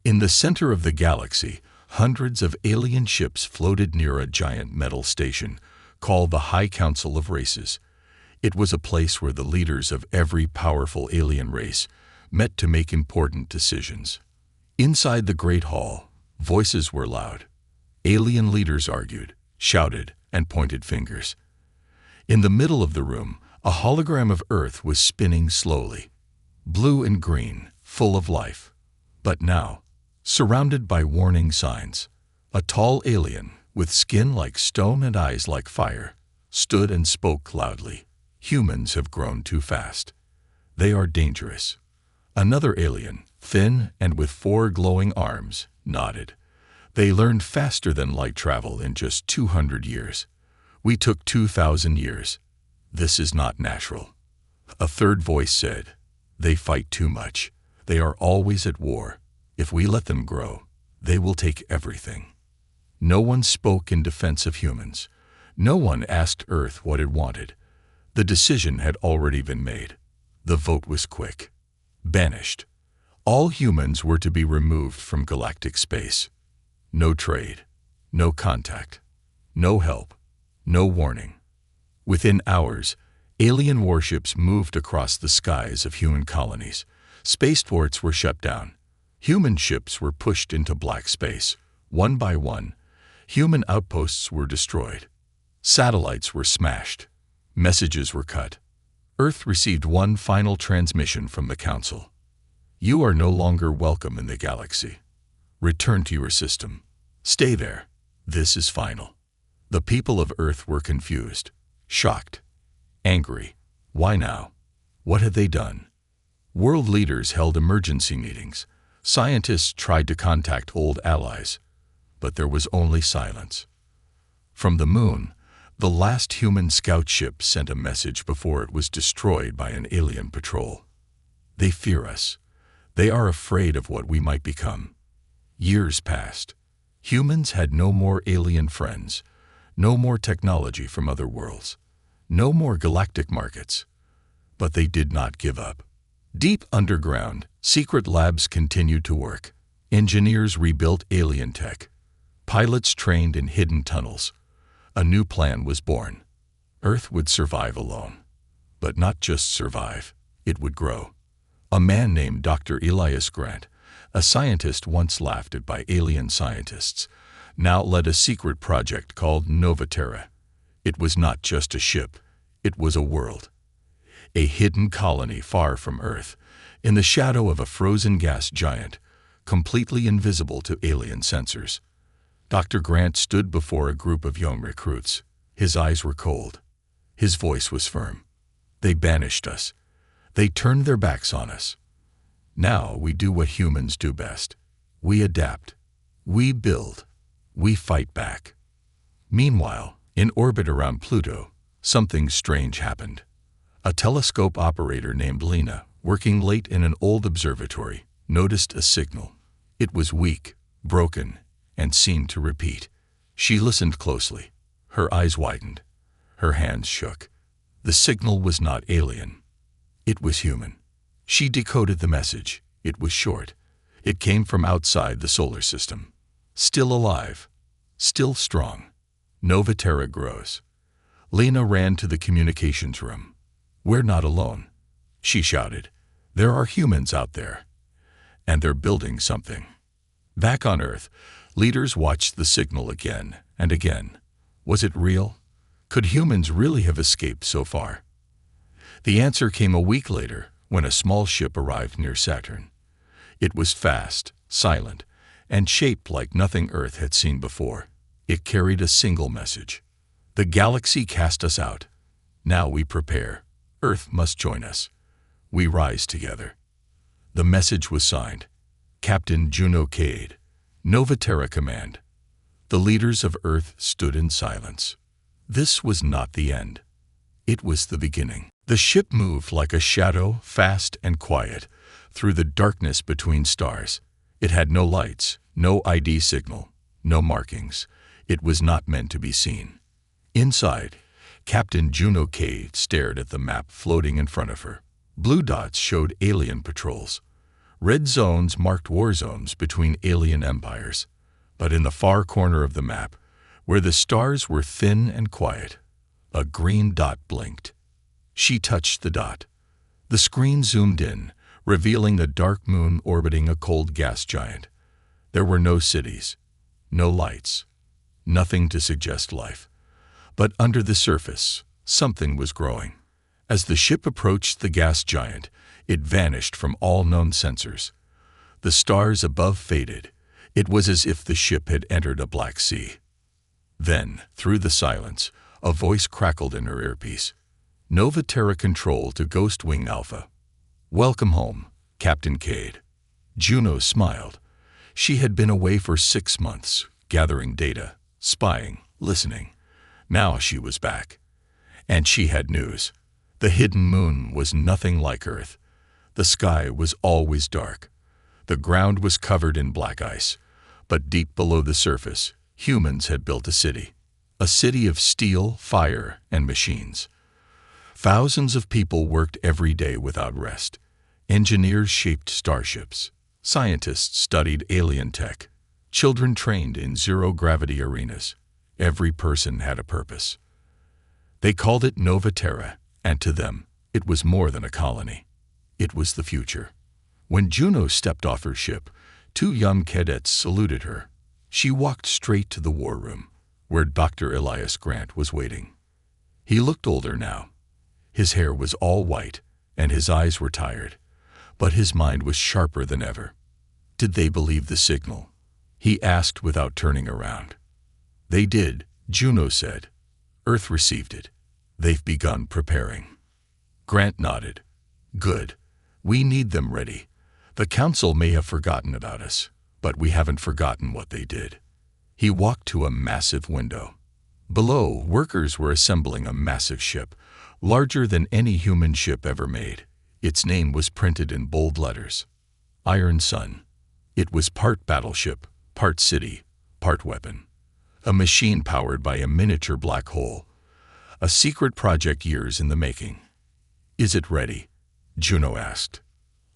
In the center of the galaxy, hundreds of alien ships floated near a giant metal station called the High Council of Races. It was a place where the leaders of every powerful alien race met to make important decisions. Inside the Great Hall, voices were loud. Alien leaders argued, shouted, and pointed fingers. In the middle of the room, a hologram of Earth was spinning slowly, blue and green, full of life. But now, surrounded by warning signs, a tall alien, with skin like stone and eyes like fire, stood and spoke loudly. Humans have grown too fast. They are dangerous. Another alien, thin and with 4 glowing arms, nodded. They learned faster than light travel in just 200 years. We took 2,000 years. This is not natural. A third voice said, they fight too much. They are always at war. If we let them grow, they will take everything. No one spoke in defense of humans. No one asked Earth what it wanted. The decision had already been made. The vote was quick. Banished. All humans were to be removed from galactic space. No trade, no contact, no help, no warning. Within hours, alien warships moved across the skies of human colonies. Spaceports were shut down. Human ships were pushed into black space. One by one, human outposts were destroyed. Satellites were smashed. Messages were cut. Earth received one final transmission from the Council. You are no longer welcome in the galaxy. Return to your system. Stay there. This is final. The people of Earth were confused, shocked, angry. Why now? What had they done? World leaders held emergency meetings. Scientists tried to contact old allies, but there was only silence. From the moon, the last human scout ship sent a message before it was destroyed by an alien patrol. They fear us. They are afraid of what we might become. Years passed. Humans had no more alien friends, no more technology from other worlds, no more galactic markets. But they did not give up. Deep underground, secret labs continued to work. Engineers rebuilt alien tech. Pilots trained in hidden tunnels. A new plan was born. Earth would survive alone. But not just survive, it would grow. A man named Dr. Elias Grant, a scientist once laughed at by alien scientists, now led a secret project called Nova Terra. It was not just a ship, it was a world. A hidden colony far from Earth, in the shadow of a frozen gas giant, completely invisible to alien sensors. Dr. Grant stood before a group of young recruits. His eyes were cold. His voice was firm. They banished us. They turned their backs on us. Now we do what humans do best. We adapt. We build. We fight back. Meanwhile, in orbit around Pluto, something strange happened. A telescope operator named Lena, working late in an old observatory, noticed a signal. It was weak, broken, and seemed to repeat. She listened closely. Her eyes widened. Her hands shook. The signal was not alien. It was human. She decoded the message. It was short. It came from outside the solar system. Still alive. Still strong. Nova Terra grows. Lena ran to the communications room. We're not alone, she shouted. There are humans out there. And they're building something. Back on Earth, leaders watched the signal again and again. Was it real? Could humans really have escaped so far? The answer came a week later when a small ship arrived near Saturn. It was fast, silent, and shaped like nothing Earth had seen before. It carried a single message. The galaxy cast us out. Now we prepare. Earth must join us. We rise together. The message was signed, Captain Juno Cade, Nova Terra Command. The leaders of Earth stood in silence. This was not the end. It was the beginning. The ship moved like a shadow, fast and quiet, through the darkness between stars. It had no lights, no ID signal, no markings. It was not meant to be seen. Inside, Captain Juno Cade stared at the map floating in front of her. Blue dots showed alien patrols. Red zones marked war zones between alien empires, but in the far corner of the map, where the stars were thin and quiet, a green dot blinked. She touched the dot. The screen zoomed in, revealing a dark moon orbiting a cold gas giant. There were no cities, no lights, nothing to suggest life. But under the surface, something was growing. As the ship approached the gas giant, it vanished from all known sensors. The stars above faded. It was as if the ship had entered a black sea. Then, through the silence, a voice crackled in her earpiece. Nova Terra Control to Ghost Wing Alpha. Welcome home, Captain Cade. Juno smiled. She had been away for 6 months, gathering data, spying, listening. Now she was back. And she had news. The hidden moon was nothing like Earth. The sky was always dark. The ground was covered in black ice. But deep below the surface, humans had built a city of steel, fire, and machines. Thousands of people worked every day without rest. Engineers shaped starships. Scientists studied alien tech. Children trained in zero-gravity arenas. Every person had a purpose. They called it Nova Terra, and to them, it was more than a colony. It was the future. When Juno stepped off her ship, 2 young cadets saluted her. She walked straight to the war room, where Dr. Elias Grant was waiting. He looked older now. His hair was all white, and his eyes were tired, but his mind was sharper than ever. Did they believe the signal? He asked without turning around. They did, Juno said. Earth received it. They've begun preparing. Grant nodded. Good. We need them ready. The Council may have forgotten about us, but we haven't forgotten what they did. He walked to a massive window. Below, workers were assembling a massive ship, larger than any human ship ever made. Its name was printed in bold letters. Iron Sun. It was part battleship, part city, part weapon. A machine powered by a miniature black hole. A secret project years in the making. Is it ready? Juno asked.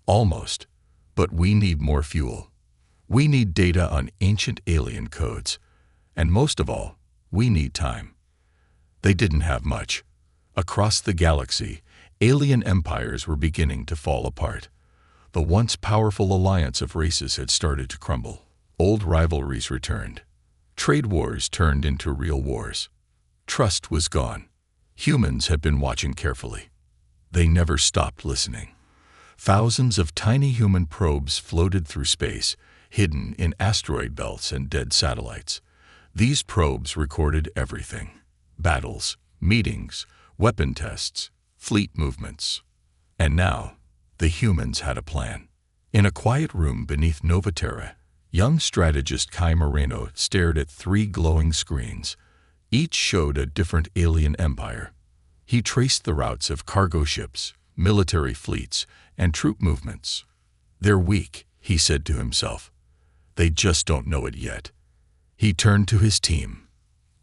Almost, but we need more fuel. We need data on ancient alien codes. And most of all, we need time. They didn't have much. Across the galaxy, alien empires were beginning to fall apart. The once powerful alliance of races had started to crumble. Old rivalries returned. Trade wars turned into real wars. Trust was gone. Humans had been watching carefully. They never stopped listening. Thousands of tiny human probes floated through space, hidden in asteroid belts and dead satellites. These probes recorded everything: battles, meetings, weapon tests, fleet movements. And now, the humans had a plan. In a quiet room beneath Nova Terra, young strategist Kai Moreno stared at 3 glowing screens. Each showed a different alien empire. He traced the routes of cargo ships, military fleets, and troop movements. They're weak, he said to himself. They just don't know it yet. He turned to his team.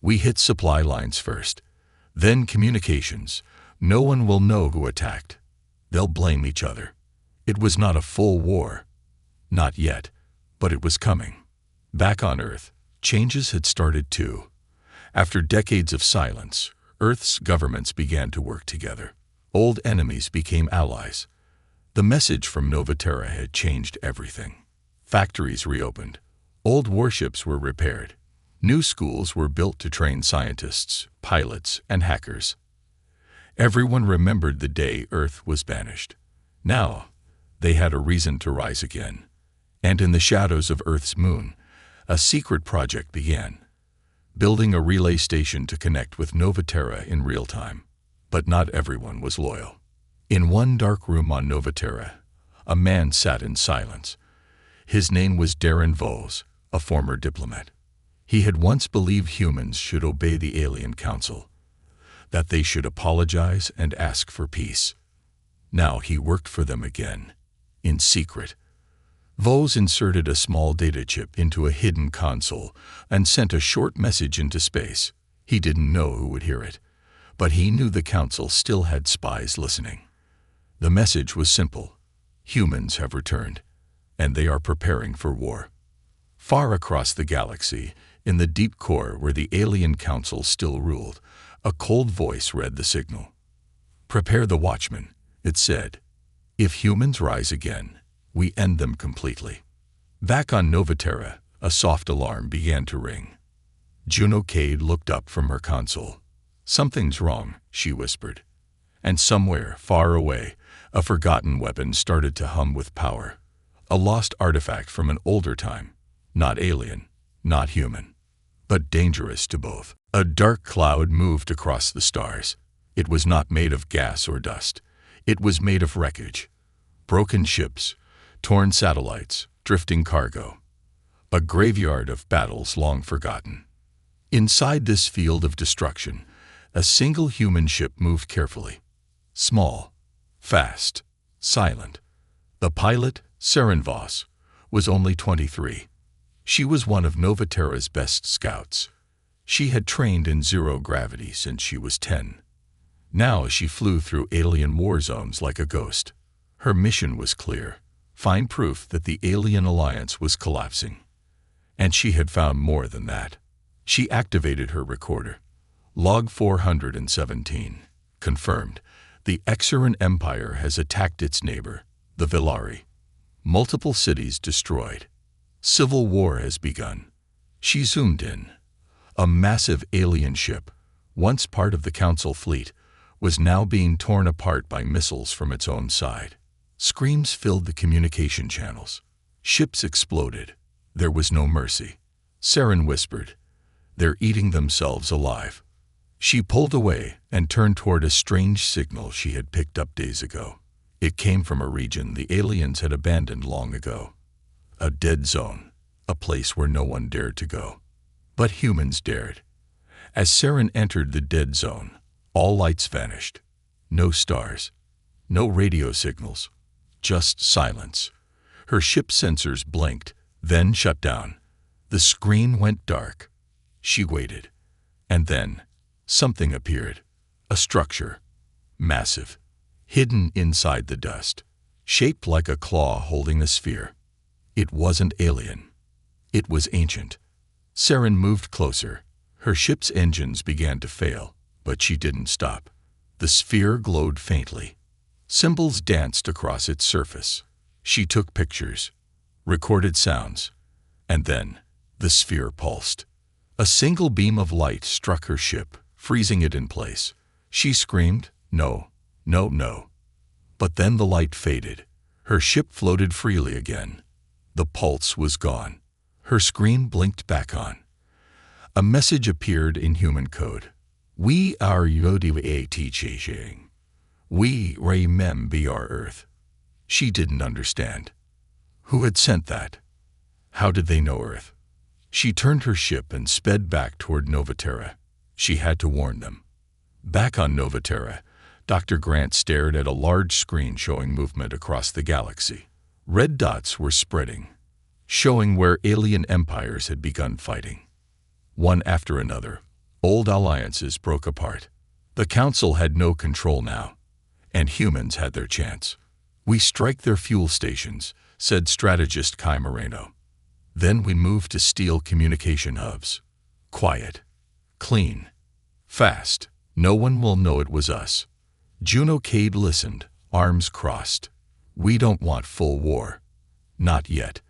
We hit supply lines first, then communications. No one will know who attacked. They'll blame each other. It was not a full war. Not yet, but it was coming. Back on Earth, changes had started too. After decades of silence, Earth's governments began to work together. Old enemies became allies. The message from Nova Terra had changed everything. Factories reopened. Old warships were repaired. New schools were built to train scientists, pilots, and hackers. Everyone remembered the day Earth was banished. Now, they had a reason to rise again. And in the shadows of Earth's moon, a secret project began. Building a relay station to connect with Nova Terra in real time. But not everyone was loyal. In one dark room on Nova Terra, a man sat in silence. His name was Darren Voles, a former diplomat. He had once believed humans should obey the Alien Council, that they should apologize and ask for peace. Now he worked for them again, in secret. Voles inserted a small data chip into a hidden console and sent a short message into space. He didn't know who would hear it, but he knew the Council still had spies listening. The message was simple. Humans have returned. and they are preparing for war. Far across the galaxy, in the deep core where the alien council still ruled, a cold voice read the signal. "Prepare the Watchmen," it said. "If humans rise again, we end them completely." Back on Novaterra, a soft alarm began to ring. Juno Cade looked up from her console. "Something's wrong," she whispered. And somewhere, far away, a forgotten weapon started to hum with power. A lost artifact from an older time. Not alien, not human, but dangerous to both. A dark cloud moved across the stars. It was not made of gas or dust. It was made of wreckage. Broken ships, torn satellites, drifting cargo. A graveyard of battles long forgotten. Inside this field of destruction, a single human ship moved carefully. Small, fast, silent. The pilot, Saren Voss, was only 23. She was one of Novaterra's best scouts. She had trained in zero gravity since she was 10. Now she flew through alien war zones like a ghost. Her mission was clear: find proof that the alien alliance was collapsing. And she had found more than that. She activated her recorder. Log 417. Confirmed. The Exaran Empire has attacked its neighbor, the Villari. Multiple cities destroyed. Civil war has begun. She zoomed in. A massive alien ship, once part of the Council fleet, was now being torn apart by missiles from its own side. Screams filled the communication channels. Ships exploded. There was no mercy. Saren whispered, "They're eating themselves alive." She pulled away and turned toward a strange signal she had picked up days ago. It came from a region the aliens had abandoned long ago. A dead zone, a place where no one dared to go. But humans dared. As Saren entered the dead zone, all lights vanished. No stars, no radio signals, just silence. Her ship sensors blinked, then shut down. The screen went dark. She waited. And then, something appeared. A structure. Massive. Hidden inside the dust. Shaped like a claw holding a sphere. It wasn't alien. It was ancient. Saren moved closer. Her ship's engines began to fail, but she didn't stop. The sphere glowed faintly. Symbols danced across its surface. She took pictures, recorded sounds, and then the sphere pulsed. A single beam of light struck her ship, freezing it in place. She screamed, "No, no, no." But then the light faded. Her ship floated freely again. The pulse was gone. Her screen blinked back on. A message appeared in human code. "We are Yodiva teaching. We remember our Earth." She didn't understand. Who had sent that? How did they know Earth? She turned her ship and sped back toward Novaterra. She had to warn them. Back on Novaterra, Dr. Grant stared at a large screen showing movement across the galaxy. Red dots were spreading, showing where alien empires had begun fighting. One after another, old alliances broke apart. The Council had no control now, and humans had their chance. "We strike their fuel stations," said strategist Kai Moreno. "Then we move to steal communication hubs. Quiet, clean, fast. No one will know it was us." Juno Cade listened, arms crossed. "We don't want full war. Not yet.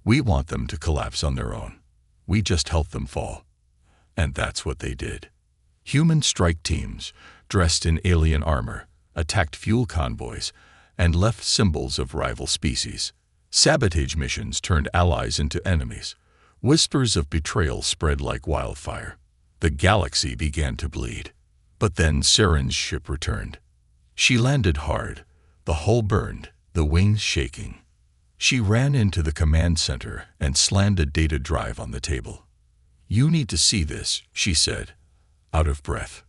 We want them to collapse on their own. We just help them fall." And that's what they did. Human strike teams, dressed in alien armor, attacked fuel convoys and left symbols of rival species. Sabotage missions turned allies into enemies. Whispers of betrayal spread like wildfire. The galaxy began to bleed. But then Saren's ship returned. She landed hard, the hull burned, the wings shaking. She ran into the command center and slammed a data drive on the table. "You need to see this," she said, out of breath.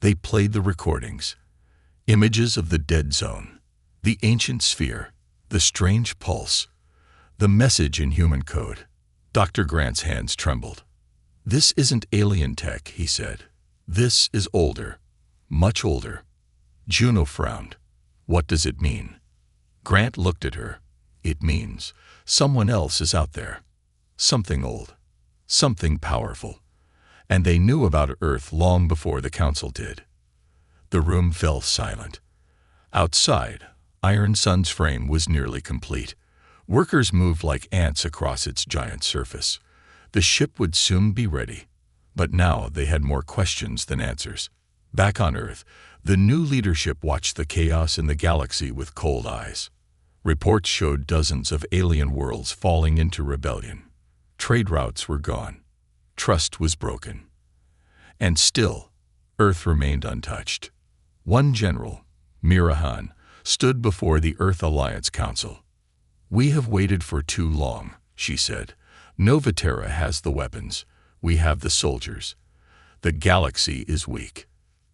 They played the recordings. Images of the dead zone, the ancient sphere, the strange pulse, the message in human code. Dr. Grant's hands trembled. "This isn't alien tech," he said. "This is older, much older." Juno frowned. "What does it mean?" Grant looked at her. It means someone else is out there. Something old. Something powerful. And they knew about Earth long before the Council did. The room fell silent. Outside, Iron Sun's frame was nearly complete. Workers moved like ants across its giant surface. The ship would soon be ready. But now they had more questions than answers. Back on Earth, the new leadership watched the chaos in the galaxy with cold eyes. Reports showed dozens of alien worlds falling into rebellion. Trade routes were gone. Trust was broken. And still, Earth remained untouched. One general, Mirahan, stood before the Earth Alliance Council. "We have waited for too long," she said. "Novaterra has the weapons. We have the soldiers. The galaxy is weak.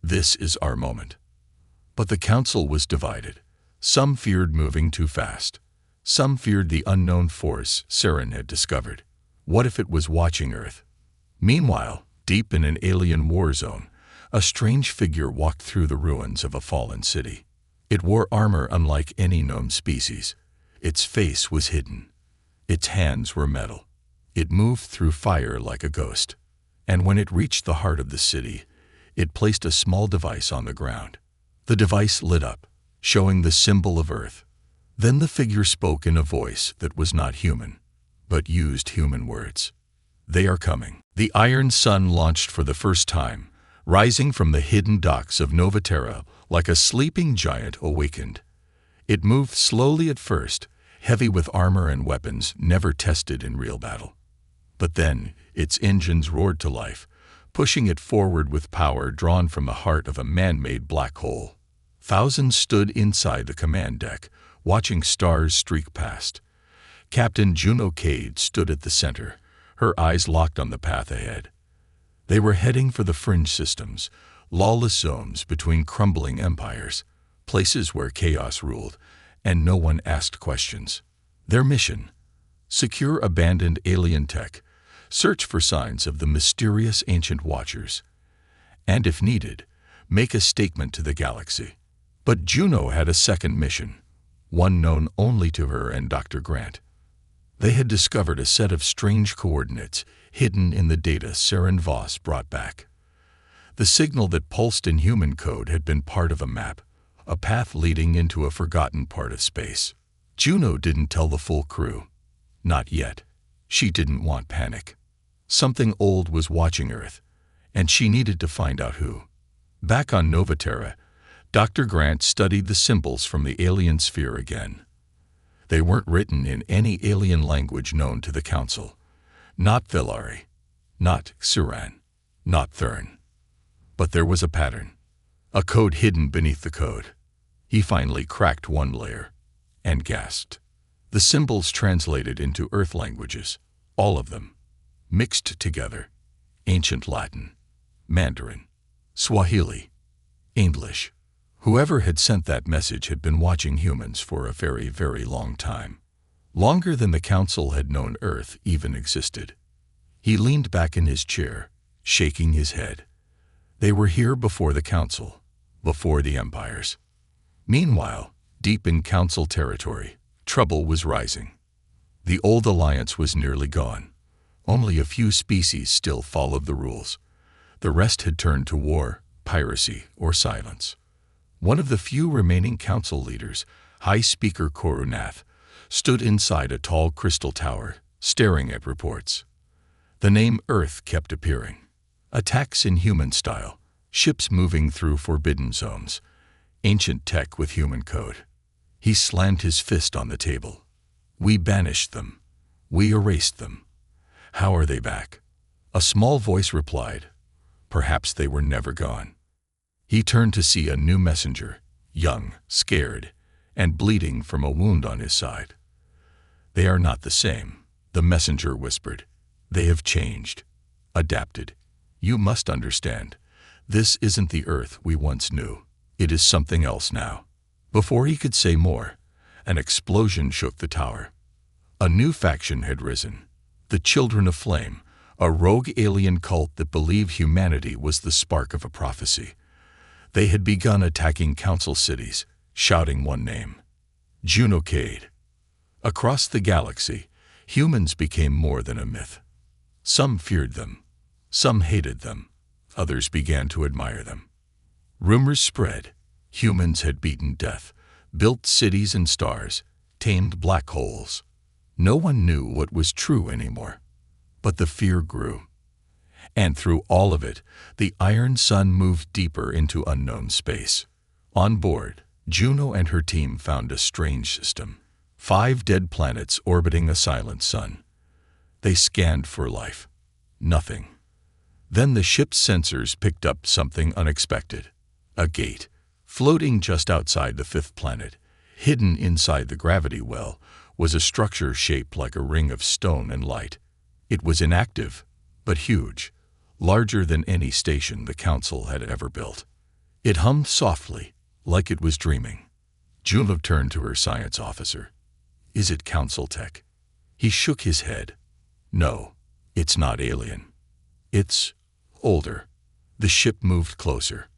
This is our moment." But the Council was divided. Some feared moving too fast. Some feared the unknown force Saren had discovered. What if it was watching Earth? Meanwhile, deep in an alien war zone, a strange figure walked through the ruins of a fallen city. It wore armor unlike any known species. Its face was hidden. Its hands were metal. It moved through fire like a ghost. And when it reached the heart of the city, it placed a small device on the ground. The device lit up, showing the symbol of Earth. Then the figure spoke in a voice that was not human, but used human words. "They are coming." The Iron Sun launched for the first time, rising from the hidden docks of Novaterra like a sleeping giant awakened. It moved slowly at first, heavy with armor and weapons never tested in real battle. But then its engines roared to life, pushing it forward with power drawn from the heart of a man-made black hole. Thousands stood inside the command deck, watching stars streak past. Captain Juno Cade stood at the center, her eyes locked on the path ahead. They were heading for the fringe systems, lawless zones between crumbling empires, places where chaos ruled, and no one asked questions. Their mission: secure abandoned alien tech, search for signs of the mysterious ancient watchers, and if needed, make a statement to the galaxy. But Juno had a second mission, one known only to her and Dr. Grant. They had discovered a set of strange coordinates hidden in the data Saren Voss brought back. The signal that pulsed in human code had been part of a map, a path leading into a forgotten part of space. Juno didn't tell the full crew. Not yet. She didn't want panic. Something old was watching Earth, and she needed to find out who. Back on Novaterra, Dr. Grant studied the symbols from the alien sphere again. They weren't written in any alien language known to the Council. Not Velari, not Suran, not Thurn. But there was a pattern, a code hidden beneath the code. He finally cracked one layer and gasped. The symbols translated into Earth languages, all of them, mixed together: ancient Latin, Mandarin, Swahili, English. Whoever had sent that message had been watching humans for a very, very long time. Longer than the Council had known Earth even existed. He leaned back in his chair, shaking his head. They were here before the Council, before the empires. Meanwhile, deep in Council territory, trouble was rising. The old alliance was nearly gone. Only a few species still followed the rules. The rest had turned to war, piracy, or silence. One of the few remaining Council leaders, High Speaker Korunath, stood inside a tall crystal tower, staring at reports. The name Earth kept appearing. Attacks in human style, ships moving through forbidden zones, ancient tech with human code. He slammed his fist on the table. "We banished them. We erased them. How are they back?" A small voice replied, "Perhaps they were never gone." He turned to see a new messenger, young, scared, and bleeding from a wound on his side. "They are not the same," the messenger whispered. "They have changed, adapted. You must understand. This isn't the Earth we once knew. It is something else now." Before he could say more, an explosion shook the tower. A new faction had risen, the Children of Flame, a rogue alien cult that believed humanity was the spark of a prophecy. They had begun attacking Council cities, shouting one name: Juno Cade. Across the galaxy, humans became more than a myth. Some feared them, some hated them, others began to admire them. Rumors spread. Humans had beaten death, built cities and stars, tamed black holes. No one knew what was true anymore. But the fear grew. And through all of it, the Iron Sun moved deeper into unknown space. On board, Juno and her team found a strange system. 5 dead planets orbiting a silent sun. They scanned for life. Nothing. Then the ship's sensors picked up something unexpected. A gate, floating just outside the 5th planet, hidden inside the gravity well, was a structure shaped like a ring of stone and light. It was inactive, but huge, larger than any station the Council had ever built. It hummed softly, like it was dreaming. Juno turned to her science officer. "Is it Council tech?" He shook his head. "No, it's not alien. It's older." The ship moved closer.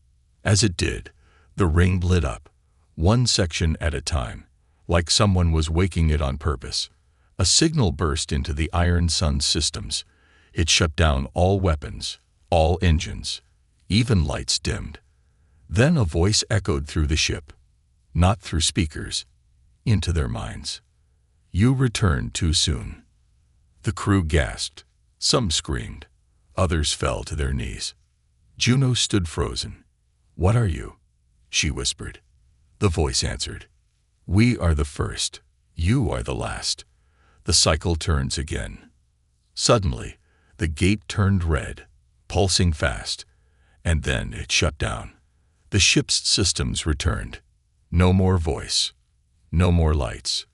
As it did, the ring lit up, one section at a time, like someone was waking it on purpose. A signal burst into the Iron Sun's systems. It shut down all weapons, all engines, even lights dimmed. Then a voice echoed through the ship, not through speakers, into their minds. "You returned too soon." The crew gasped. Some screamed. Others fell to their knees. Juno stood frozen. "What are you?" she whispered. The voice answered, "We are the first. You are the last." The cycle turns again. Suddenly, the gate turned red, pulsing fast, and then it shut down. The ship's systems returned. No more voice. No more lights.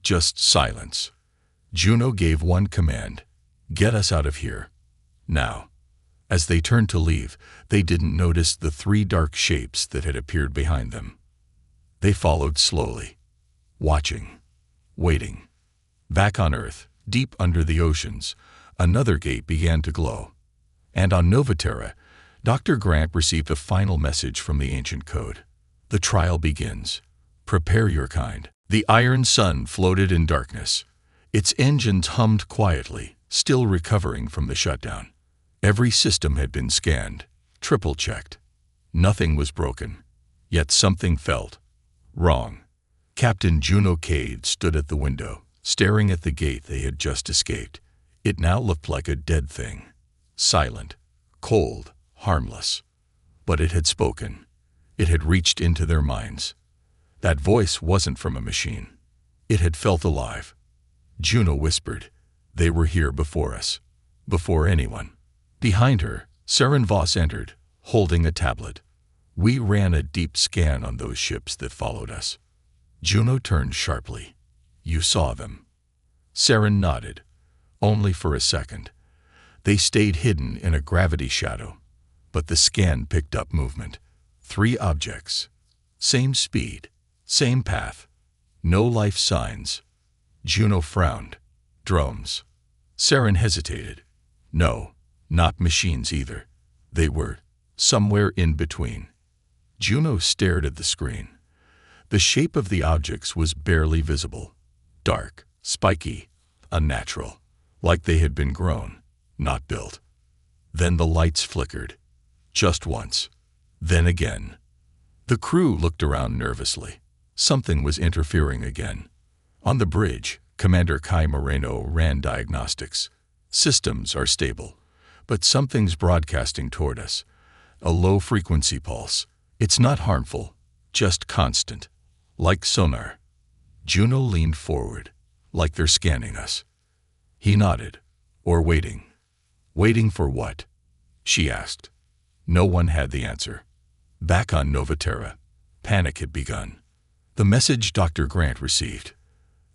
Just silence. Juno gave one command: "Get us out of here. Now." As they turned to leave, they didn't notice the 3 dark shapes that had appeared behind them. They followed slowly, watching, waiting. Back on Earth, deep under the oceans, another gate began to glow. And on Novaterra, Dr. Grant received a final message from the ancient code. "The trial begins. Prepare your kind." The Iron Sun floated in darkness. Its engines hummed quietly, still recovering from the shutdown. Every system had been scanned, triple-checked. Nothing was broken, yet something felt wrong. Captain Juno Cade stood at the window, staring at the gate they had just escaped. It now looked like a dead thing, silent, cold, harmless. But it had spoken. It had reached into their minds. That voice wasn't from a machine. It had felt alive. Juno whispered, "They were here before us, before anyone." Behind her, Saren Voss entered, holding a tablet. "We ran a deep scan on those ships that followed us." Juno turned sharply. "You saw them?" Saren nodded, only for a second. They stayed hidden in a gravity shadow, but the scan picked up movement. 3 objects. Same speed, same path. No life signs. Juno frowned. "Drones." Saren hesitated. "No, not machines either. They were somewhere in between." Juno stared at the screen. The shape of the objects was barely visible. Dark, spiky, unnatural, like they had been grown, not built. Then the lights flickered. Just once. Then again. The crew looked around nervously. Something was interfering again. On the bridge, Commander Kai Moreno ran diagnostics. "Systems are stable, but something's broadcasting toward us. A low-frequency pulse. It's not harmful, just constant. Like sonar." Juno leaned forward, "Like they're scanning us." He nodded. "Or waiting." "Waiting for what?" she asked. No one had the answer. Back on Novaterra, panic had begun. The message Dr. Grant received,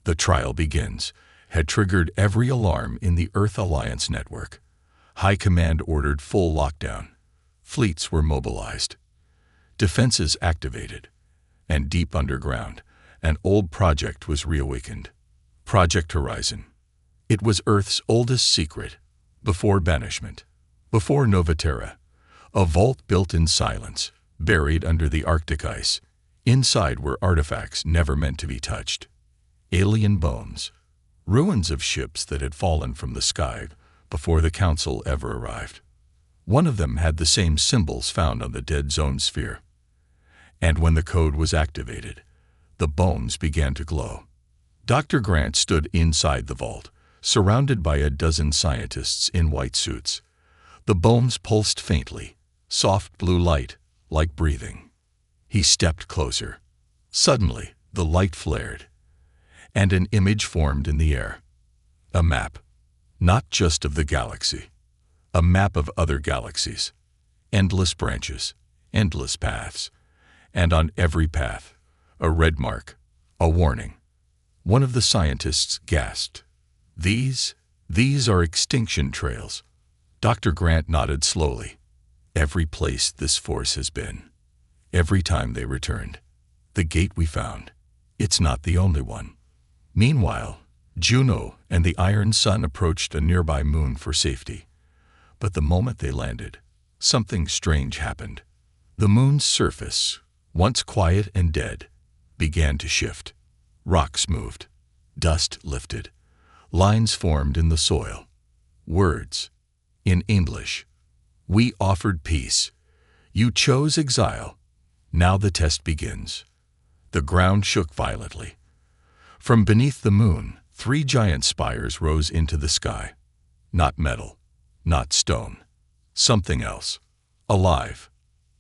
"The trial begins," had triggered every alarm in the Earth Alliance network. High Command ordered full lockdown. Fleets were mobilized. Defenses activated. And deep underground, an old project was reawakened. Project Horizon. It was Earth's oldest secret, before banishment, before Novaterra. A vault built in silence, buried under the Arctic ice. Inside were artifacts never meant to be touched. alien bones, ruins of ships that had fallen from the sky before the Council ever arrived. One of them had the same symbols found on the dead zone sphere. And when the code was activated, the bones began to glow. Dr. Grant stood inside the vault, surrounded by a dozen scientists in white suits. The bones pulsed faintly, soft blue light, like breathing. He stepped closer. Suddenly, the light flared, and an image formed in the air. A map, not just of the galaxy, a map of other galaxies. Endless branches, endless paths, and on every path, a red mark, a warning. One of the scientists gasped. These are extinction trails. Dr. Grant nodded slowly. Every place this force has been. Every time they returned. The gate we found. It's not the only one. Meanwhile, Juno and the Iron Sun approached a nearby moon for safety. But the moment they landed, something strange happened. The moon's surface, once quiet and dead, began to shift. Rocks moved. Dust lifted. Lines formed in the soil. Words. In English. We offered peace. You chose exile. Now the test begins. The ground shook violently. From beneath the moon, 3 giant spires rose into the sky. Not metal. Not stone. Something else. Alive.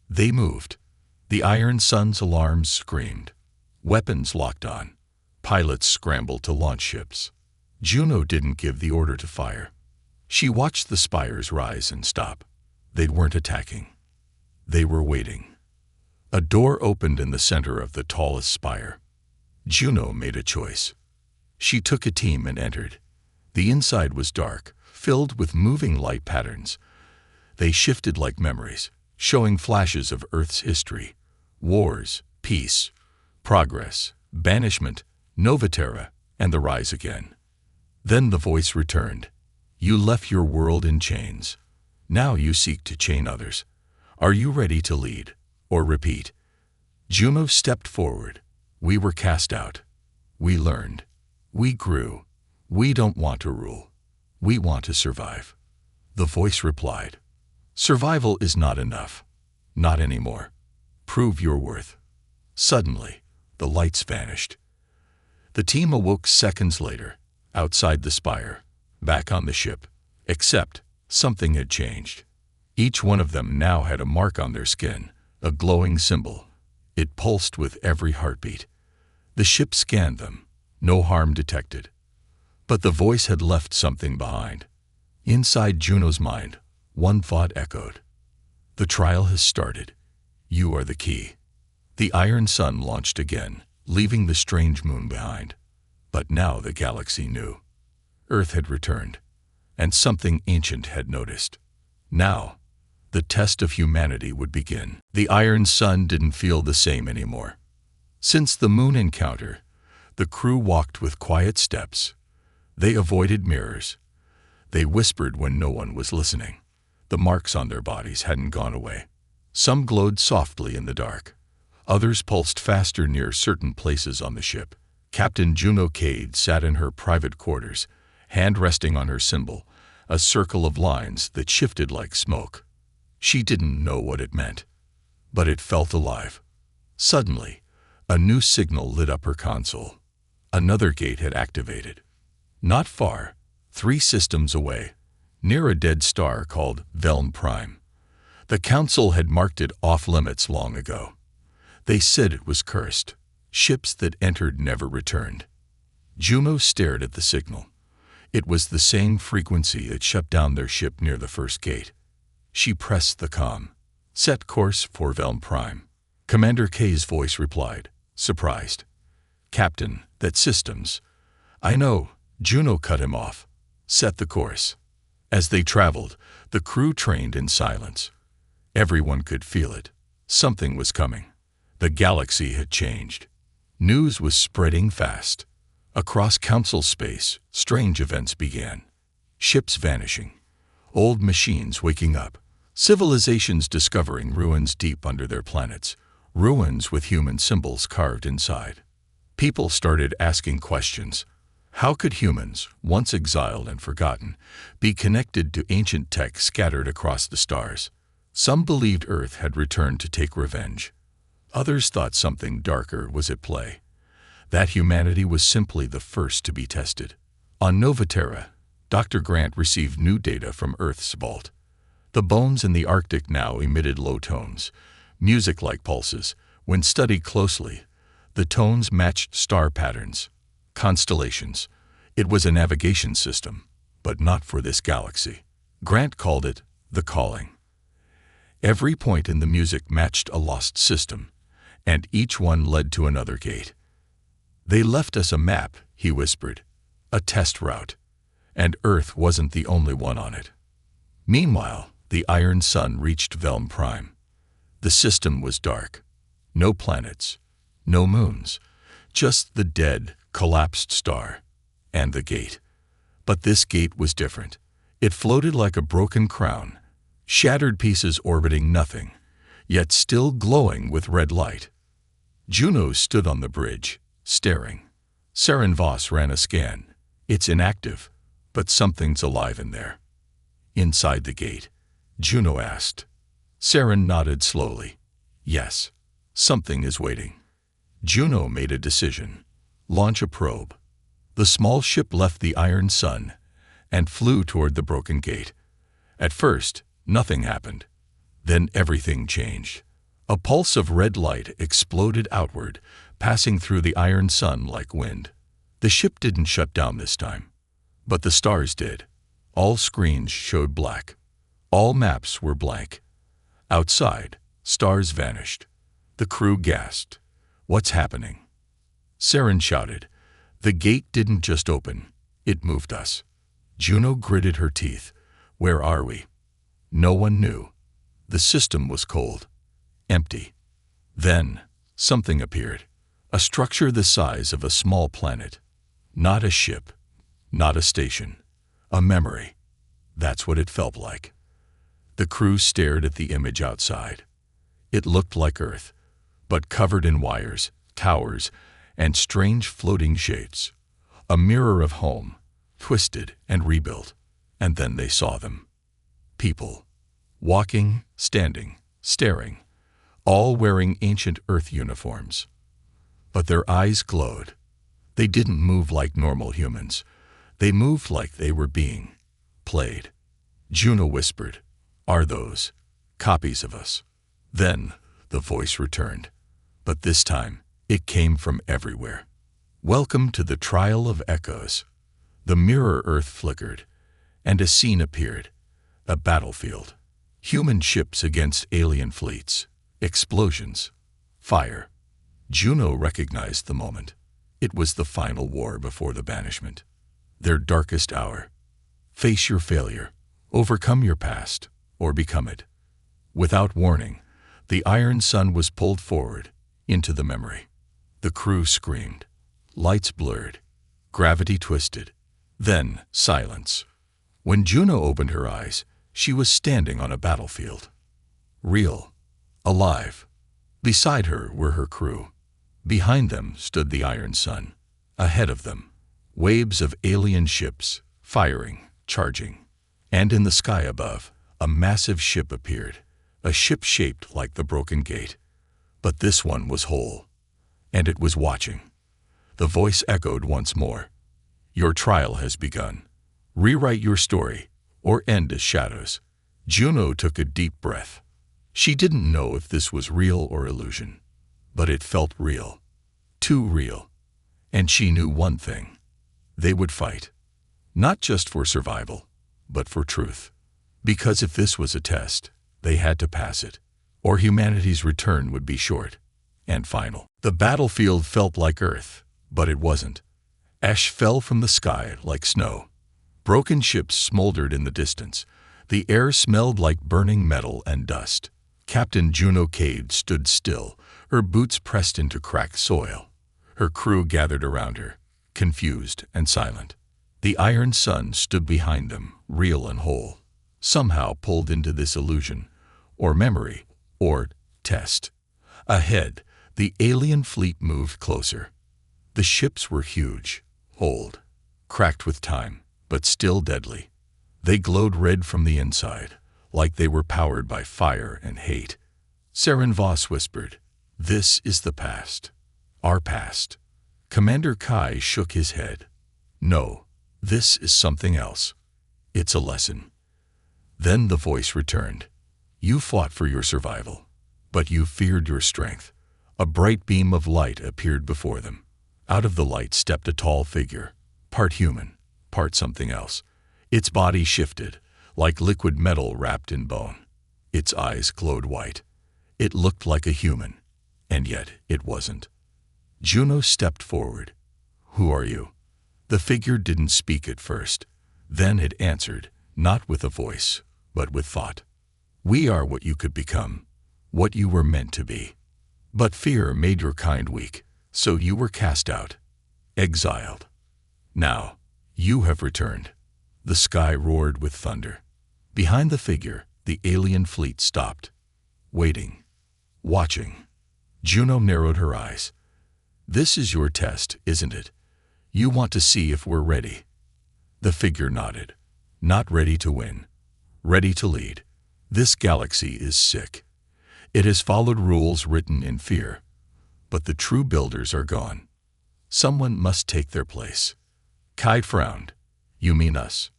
They moved. The Iron Sun's alarms screamed. Weapons locked on. Pilots scrambled to launch ships. Juno didn't give the order to fire. She watched the spires rise and stop. They weren't attacking. They were waiting. A door opened in the center of the tallest spire. Juno made a choice. She took a team and entered. The inside was dark, filled with moving light patterns. They shifted like memories, showing flashes of Earth's history. Wars, peace, progress, banishment, Novaterra, and the rise again. Then the voice returned. You left your world in chains. Now you seek to chain others. Are you ready to lead or repeat? Juno stepped forward. We were cast out. We learned. We grew. We don't want to rule. We want to survive. The voice replied. Survival is not enough. Not anymore. Prove your worth. Suddenly, the lights vanished. The team awoke seconds later, outside the spire, back on the ship, except something had changed. Each one of them now had a mark on their skin, a glowing symbol. It pulsed with every heartbeat. The ship scanned them, no harm detected. But the voice had left something behind. Inside Juno's mind, one thought echoed. The trial has started. You are the key. The Iron Sun launched again, leaving the strange moon behind. But now the galaxy knew. Earth had returned, and something ancient had noticed. Now, the test of humanity would begin. The Iron Sun didn't feel the same anymore. Since the moon encounter, the crew walked with quiet steps. They avoided mirrors. They whispered when no one was listening. The marks on their bodies hadn't gone away. Some glowed softly in the dark. Others pulsed faster near certain places on the ship. Captain Juno Cade sat in her private quarters, hand resting on her symbol, a circle of lines that shifted like smoke. She didn't know what it meant, but it felt alive. Suddenly, a new signal lit up her console. Another gate had activated. Not far, 3 systems away, near a dead star called Velm Prime. The Council had marked it off-limits long ago. They said it was cursed. Ships that entered never returned. Juno stared at the signal. It was the same frequency that shut down their ship near the first gate. She pressed the comm. Set course for Velm Prime. Commander K's voice replied, surprised. Captain, that's systems. I know. Juno cut him off. Set the course. As they traveled, the crew trained in silence. Everyone could feel it. Something was coming. The galaxy had changed. News was spreading fast. Across Council space, strange events began. Ships vanishing. Old machines waking up. Civilizations discovering ruins deep under their planets. Ruins with human symbols carved inside. People started asking questions. How could humans, once exiled and forgotten, be connected to ancient tech scattered across the stars? Some believed Earth had returned to take revenge. Others thought something darker was at play, that humanity was simply the first to be tested. On Novaterra, Dr. Grant received new data from Earth's vault. The bones in the Arctic now emitted low tones, music-like pulses. When studied closely, the tones matched star patterns, constellations. It was a navigation system, but not for this galaxy. Grant called it the calling. Every point in the music matched a lost system, and each one led to another gate. They left us a map, he whispered, a test route, and Earth wasn't the only one on it. Meanwhile, the Iron Sun reached Velm Prime. The system was dark. No planets, no moons, just the dead, collapsed star, and the gate. But this gate was different. It floated like a broken crown, shattered pieces orbiting nothing, yet still glowing with red light. Juno stood on the bridge, staring. Saren Voss ran a scan. It's inactive, but something's alive in there. Inside the gate, Juno asked. Saren nodded slowly. Yes, something is waiting. Juno made a decision. Launch a probe. The small ship left the Iron Sun and flew toward the broken gate. At first, nothing happened. Then everything changed. A pulse of red light exploded outward, passing through the Iron Sun like wind. The ship didn't shut down this time, but the stars did. All screens showed black. All maps were blank. Outside, stars vanished. The crew gasped. What's happening? Saren shouted. The gate didn't just open, it moved us. Juno gritted her teeth. Where are we? No one knew. The system was cold, empty. Then, something appeared. A structure the size of a small planet. Not a ship, not a station. A memory. That's what it felt like. The crew stared at the image outside. It looked like Earth, but covered in wires, towers, and strange floating shapes. A mirror of home, twisted and rebuilt. And then they saw them. People. Walking, standing, staring, all wearing ancient Earth uniforms. But their eyes glowed. They didn't move like normal humans. They moved like they were being played. Juno whispered, Are those copies of us? Then the voice returned, but this time it came from everywhere. Welcome to the trial of echoes. The mirror Earth flickered, and a scene appeared, a battlefield. Human ships against alien fleets, explosions, fire. Juno recognized the moment. It was the final war before the banishment. Their darkest hour. Face your failure, overcome your past, or become it. Without warning, the Iron Sun was pulled forward into the memory. The crew screamed. Lights blurred. Gravity twisted. Then silence. When Juno opened her eyes, she was standing on a battlefield. Real. Alive. Beside her were her crew. Behind them stood the Iron Sun. Ahead of them, waves of alien ships, firing, charging. And in the sky above, a massive ship appeared, a ship shaped like the broken gate. But this one was whole, and it was watching. The voice echoed once more. Your trial has begun. Rewrite your story, or end as shadows. Juno took a deep breath. She didn't know if this was real or illusion, but it felt real. Too real. And she knew one thing. They would fight. Not just for survival, but for truth. Because if this was a test, they had to pass it, or humanity's return would be short and final. The battlefield felt like Earth, but it wasn't. Ash fell from the sky like snow. Broken ships smoldered in the distance. The air smelled like burning metal and dust. Captain Juno Cade stood still, her boots pressed into cracked soil. Her crew gathered around her, confused and silent. The Iron Sun stood behind them, real and whole, somehow pulled into this illusion, or memory, or test. Ahead, the alien fleet moved closer. The ships were huge, old, cracked with time, but still deadly. They glowed red from the inside, like they were powered by fire and hate. Saren Voss whispered, "This is the past. Our past." Commander Kai shook his head. "No, this is something else. It's a lesson." Then the voice returned. "You fought for your survival, but you feared your strength." A bright beam of light appeared before them. Out of the light stepped a tall figure, part human, part something else. Its body shifted, like liquid metal wrapped in bone. Its eyes glowed white. It looked like a human, and yet it wasn't. Juno stepped forward. "Who are you?" The figure didn't speak at first. Then it answered, not with a voice, but with thought. "We are what you could become, what you were meant to be. But fear made your kind weak, so you were cast out, exiled. Now, you have returned." The sky roared with thunder. Behind the figure, the alien fleet stopped, waiting, watching. Juno narrowed her eyes. "This is your test, isn't it? You want to see if we're ready." The figure nodded. "Not ready to win. Ready to lead. This galaxy is sick. It has followed rules written in fear. But the true builders are gone. Someone must take their place." Kai frowned. "You mean us.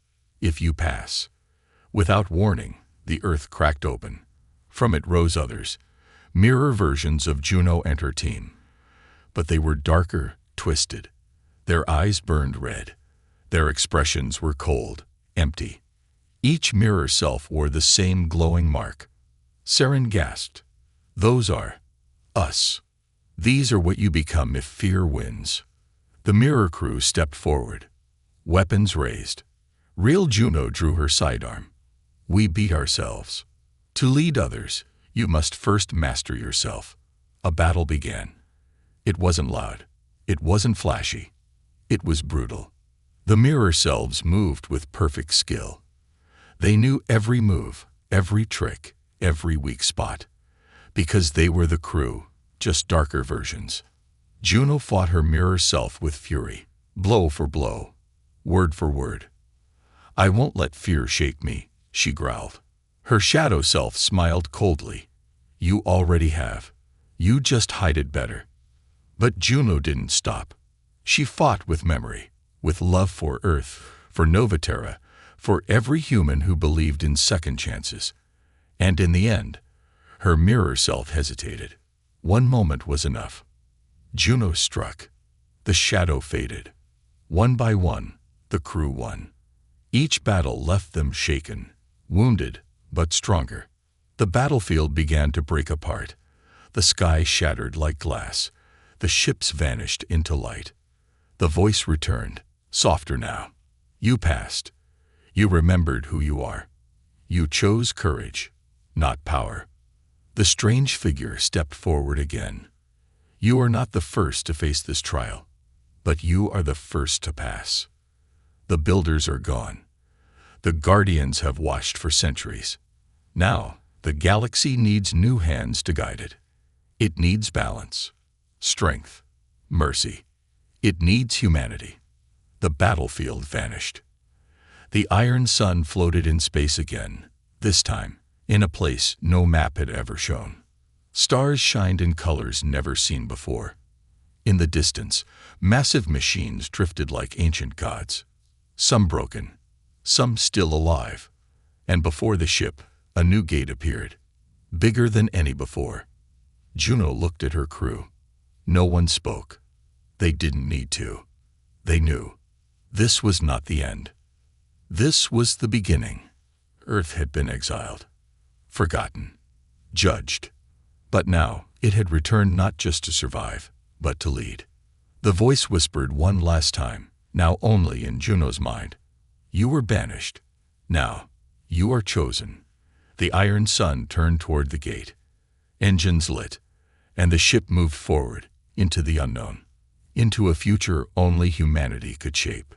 If you pass." Without warning, the earth cracked open. From it rose others, mirror versions of Juno and her team. But they were darker, twisted. Their eyes burned red. Their expressions were cold, empty. Each mirror self wore the same glowing mark. Saren gasped. "Those are us. These are what you become if fear wins." The mirror crew stepped forward, weapons raised. Real Juno drew her sidearm. "We beat ourselves. To lead others, you must first master yourself." A battle began. It wasn't loud. It wasn't flashy. It was brutal. The mirror selves moved with perfect skill. They knew every move, every trick, every weak spot. Because they were the crew, just darker versions. Juno fought her mirror self with fury, blow for blow, word for word. "I won't let fear shake me," she growled. Her shadow self smiled coldly. "You already have. You just hide it better." But Juno didn't stop. She fought with memory, with love for Earth, for Novaterra, for every human who believed in second chances. And in the end, her mirror self hesitated. One moment was enough. Juno struck. The shadow faded. One by one, the crew won. Each battle left them shaken, wounded, but stronger. The battlefield began to break apart. The sky shattered like glass. The ships vanished into light. The voice returned, softer now. "You passed. You remembered who you are. You chose courage, not power." The strange figure stepped forward again. "You are not the first to face this trial, but you are the first to pass. The builders are gone. The guardians have watched for centuries. Now, the galaxy needs new hands to guide it. It needs balance, strength, mercy. It needs humanity." The battlefield vanished. The iron sun floated in space again, this time in a place no map had ever shown. Stars shined in colors never seen before. In the distance, massive machines drifted like ancient gods. Some broken, some still alive. And before the ship, a new gate appeared, bigger than any before. Juno looked at her crew. No one spoke. They didn't need to. They knew. This was not the end. This was the beginning. Earth had been exiled, forgotten, judged. But now it had returned not just to survive, but to lead. The voice whispered one last time, now only in Juno's mind. "You were banished. Now, you are chosen." The iron sun turned toward the gate. Engines lit, and the ship moved forward into the unknown, into a future only humanity could shape.